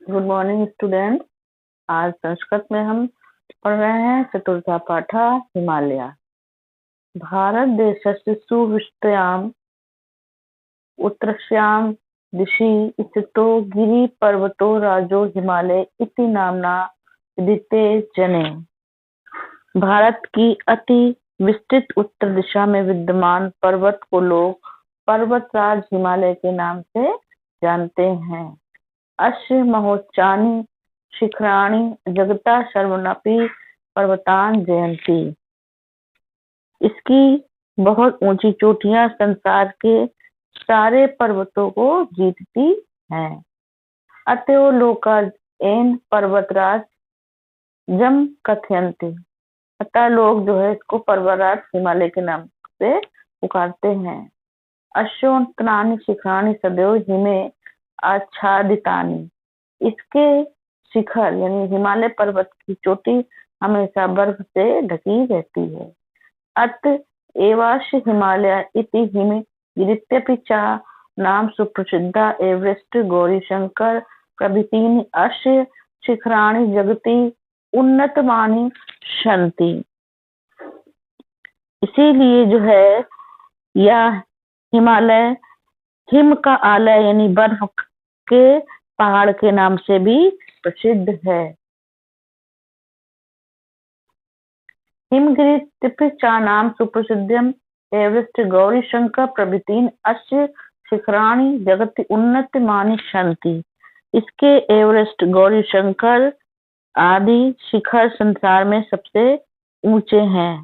Good morning student. आज संस्कृत में हम पढ़ रहे हैं चतुर्था पाठा हिमालय। भारत देशस्य सुविस्तृतायाम् उत्तरस्यां दिशि स्थितो गिरिपर्वतो राजो हिमालय इति नाम्ना विदिते जने। भारत की अति विस्तृत उत्तर दिशा में विद्यमान पर्वत को लोग पर्वतराज हिमालय के नाम से जानते हैं। अस्य महोच्चानि शिखराणि जगता सर्वनपि पर्वतान जयंती। इसकी बहुत ऊंची चोटियां संसार के सारे पर्वतों को जीतती हैं। अतएव लोका एन पर्वतराज जम कथयन्ति। अतः लोग जो है इसको पर्वतराज हिमालय के नाम से पुकारते हैं। अश्योत्तराणि शिखराणि सदैव हिमे आच्छादितानि। इसके शिखर यानी हिमालय पर्वत की चोटी हमेशा बर्फ से ढकी रहती है। अत एवास्य हिमालय इति हिमगिरित्यपि च नाम सुप्रसिद्धा एवरेस्ट गौरीशंकर प्रभृतीनि अस्य शिखराणि जगति उन्नतमानि सन्ति। इसीलिए जो है यह हिमालय हिम का आलय यानी बर्फ के पहाड़ के नाम से भी प्रसिद्ध है। हिमगिरित्यपि च नाम सुप्रसिद्धम एवरेस्ट गौरीशंकर प्रभृतीन अस्य शिखराणि जगति उन्नतमानि सन्ति। इसके एवरेस्ट गौरीशंकर आदि शिखर संसार में सबसे ऊंचे हैं।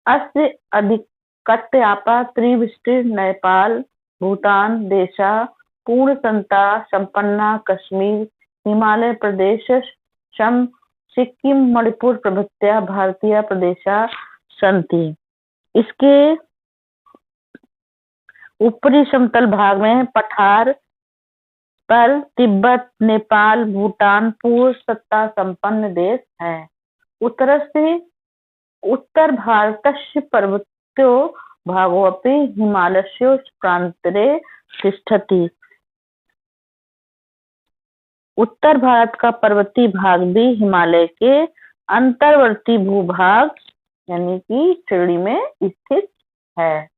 अस्य अधिकतयापा त्रिविस्तृत नेपाल भूटान देशा पूर्णसंता संपन्ना कश्मीर हिमालय प्रदेश शम सिक्किम मणिपुर प्रभृत्या भारतीय प्रदेशा सन्ति। इसके ऊपरी समतल भाग में पठार पर तिब्बत नेपाल भूटान पूर्ण सत्ता संपन्न देश है। उत्तर भारतस्य पर्वतो भागोऽपि हिमालयस्य प्रान्तरे तिष्ठति। उत्तर भारत का पर्वतीय भाग भी हिमालय के अंतर्वर्ती भूभाग यानी कि श्रेणी में स्थित है।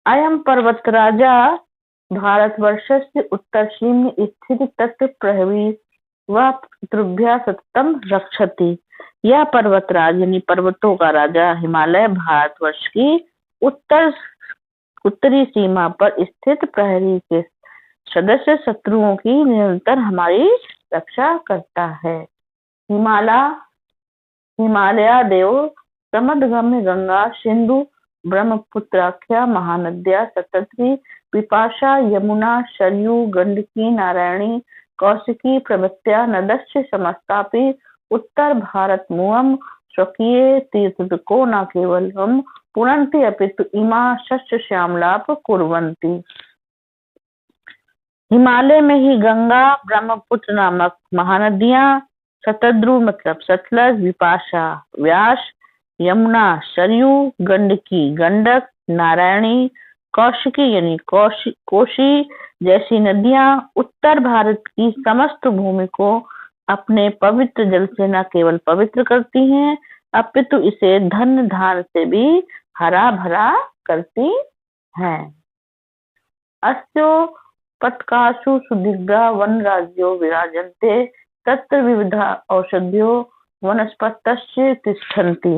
अयं पर्वतराजा भारतवर्षस्य उत्तरसीम्नि स्थित तटप्रदेशेभ्यः सततं रक्षति। यह पर्वतराज यानी पर्वतों का राजा हिमालय भारतवर्ष की उत्तरी सीमा पर स्थित प्रहरी के सदस्य शत्रुओं की निरंतर हमारी रक्षा करता है। हिमालय देव समदगम्य गंगा सिंधु ब्रह्मपुत्राख्या महानद्या सततरी विपाशा यमुना सरयू गंडकी नारायणी कौशिकी प्रभृत्या नदश्च समस्तापि उत्तर भारत मुअम स्वकीय तीर्थको न केवलम पुनन्ति अपितु इमा शस्य श्यामलाप कुर्वन्ति। हिमालय में ही गंगा ब्रह्मपुत्र नामक महानदियां शतद्रु मतलब सतलज विपाशा व्यास यमुना सरयू गंडकी गंडक नारायणी कौशिकी यानी कोशी जैसी नदियां उत्तर भारत की समस्त भूमि को अपने पवित्र जल से न केवल पवित्र करती हैं अपितु इसे धन धान से भी हरा भरा करती हैं। अस्यो पत्कासु सुदीर्घा वन राज्यो विराजन्ते तत्र विविधा औषधियो वनस्पतस्य तिष्ठन्ति।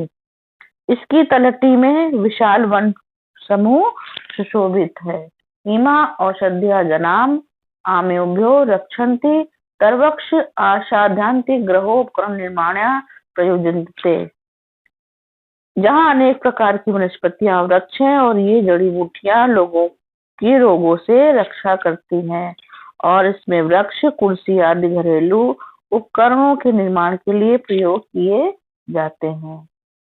इसकी तलहटी में विशाल वन समूह सुशोभित है। इमा औषध्या जनाम आमेभ्यो रक्षन्ति तरवक्ष आसाध्यांति ग्रहोपकरण निर्माण्या प्रयोजन्ते। जहाँ अनेक प्रकार की वनस्पतियां वृक्ष हैं और ये जड़ी बूटियां लोगों की रोगों से रक्षा करती हैं और इसमें वृक्ष कुर्सी आदि घरेलू उपकरणों के निर्माण के लिए प्रयोग किए जाते हैं।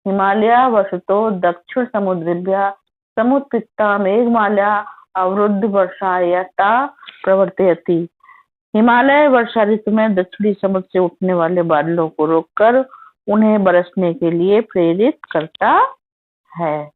हिमालय वसतो दक्षिण समुद्रेभ्यः समुत्थिता मेघमाला अवरुद्ध वर्षायता प्रवर्तयति। हिमालय वर्षा ऋतु में दक्षिणी समुद्र से उठने वाले बादलों को रोककर उन्हें बरसने के लिए प्रेरित करता है।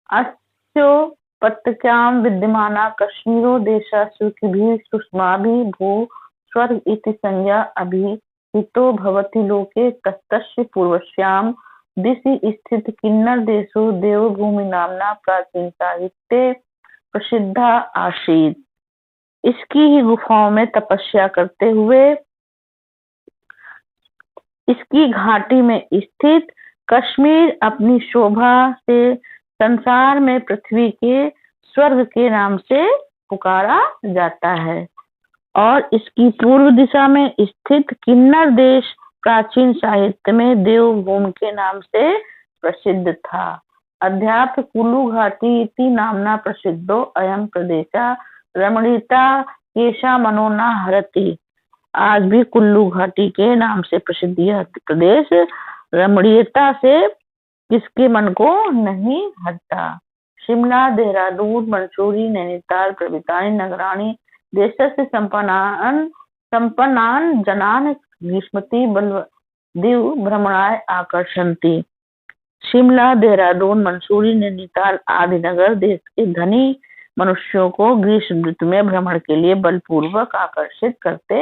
अस्योपत्यकायां विद्यमाना कश्मीरो देशः सुखिभिः सुषमाभिः भू स्वर्ग इति संज्ञा अभिहितो भवति लोके तस्य पूर्वस्यां दिशि स्थित किन्नर देशो देवभूमि नामना प्राचीन साहित्ये प्रसिद्धा आसीत। इसकी ही गुफाओं में तपस्या करते हुए इसकी घाटी में स्थित कश्मीर अपनी शोभा से संसार में पृथ्वी के स्वर्ग के नाम से पुकारा जाता है और इसकी पूर्व दिशा में स्थित किन्नर देश प्राचीन साहित्य में देवभूमि के नाम से प्रसिद्ध था। अध्यात्म कुल्लू घाटी इति नामना प्रसिद्धो अयम प्रदेशः रमणीयता केशा मनो न हरति। आज भी कुल्लू घाटी के नाम से प्रसिद्ध यह प्रदेश रमणीयता से किसके मन को नहीं हटता। शिमला, देहरादून, मंसूरी, नैनीताल प्रभृतानि नगराणि देशस्य संपन्नान् जनान् ग्रीष्मति बलवदीव भ्रमणाय आकर्षन्ति। शिमला, देहरादून, मंसूरी, नैनीताल आदि नगर देश के धनी मनुष्यों को ग्रीष्म ऋतु में भ्रमण के लिए बलपूर्वक आकर्षित करते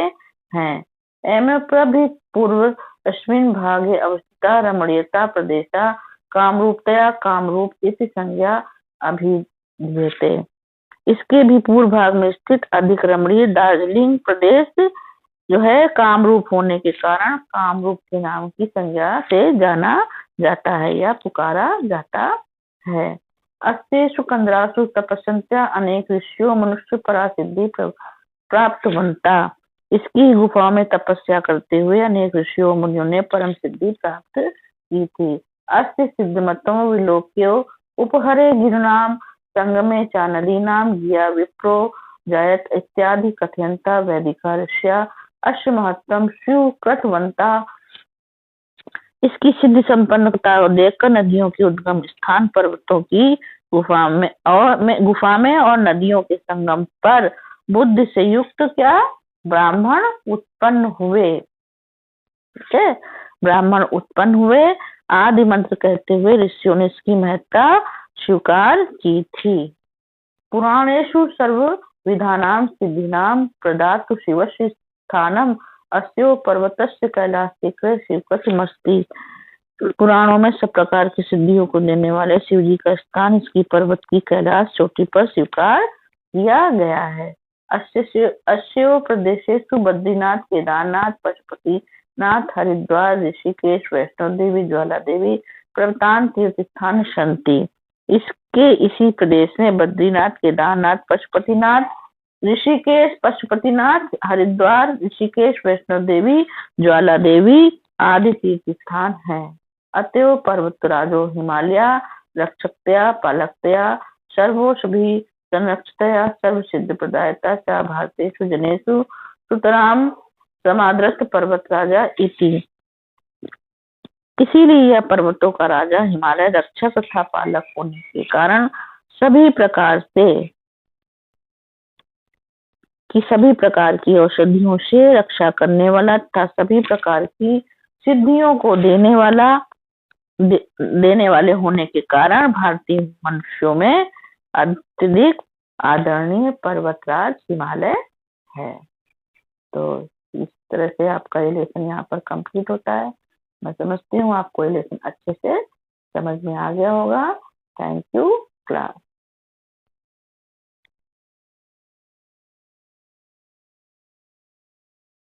हैं। एवं प्रभि पूर्व पश्चिम भागे अवस्थिता रमणीयता प्रदेशा कामरूपतया कामरूप इति संज्ञा अभिधीयते। इसके भी पूर्व भाग में स्थित अधिक रमणीय दार्जिलिंग प्रदेश जो है कामरूप होने के कारण कामरूप के नाम की संज्ञा से जाना जाता है या पुकारा जाता है। अस्तेषु कंदरासु तपस्या अनेक ऋषियों मनुष्य परासिद्धि प्राप्त बनता। इसकी गुफा में तपस्या करते हुए अनेक ऋषियों मुनियों ने परम सिद्धि प्राप्त की थी। अस्य सिद्धमतों विलोक्यो उपहरे गिरनाम संगमे चा नदीनाम गिया विप्रो जायत इत्यादि कथयंता वैदिका ऋषिया अश्व महत्तम शिव कृतवंता। इसकी सिद्धि संपन्नता को देखकर नदियों के उद्गम स्थान पर्वतों की गुफा में और नदियों के संगम पर बुद्धि से युक्त क्या ब्राह्मण उत्पन्न हुए। ठीक है, ब्राह्मण उत्पन्न हुए आदि मंत्र कहते हुए ऋषियों ने इसकी महत्ता स्वीकार की थी। पुराणेषु सर्व विधानां सिद्धीनां प्रदातु शिवस्य स्थानम अस्यो पर्वतस्य कैलाश शिवकमस्ति। पुराणों में सब प्रकार की सिद्धियों को देने वाले शिव जी का स्थान इसकी पर्वत की कैलाश चोटी पर स्वीकार किया गया है। अस्यो प्रदेशेषु बद्रीनाथ केदारनाथ पशुपतिनाथ हरिद्वार ऋषिकेश वैष्णो देवी ज्वाला देवी प्रभृतानि तीर्थ स्थान सन्ति। इसके इसी प्रदेश में बद्रीनाथ केदारनाथ पशुपतिनाथ ऋषिकेश हरिद्वार ऋषिकेश वैष्णो देवी ज्वाला देवी आदि तीर्थ स्थान है। अतएव पर्वतराजो हिमालय रक्षकतया पालकतया सर्वोषधि संरक्षतया सर्व सिद्ध प्रदायता च भारतेषु जनेषु सुतराम समादृत पर्वत राजा इति। इसीलिए यह पर्वतों का राजा हिमालय रक्षक तथा पालक होने के कारण सभी प्रकार की औषधियों से रक्षा करने वाला तथा सभी प्रकार की सिद्धियों को देने वाले होने के कारण भारतीय मनुष्यों में अत्यधिक आदरणीय पर्वतराज हिमालय है। तो इस तरह से आपका ये लेसन यहाँ पर कंप्लीट होता है। मैं समझती हूँ आपको ये लेसन अच्छे से समझ में आ गया होगा। Thank you class.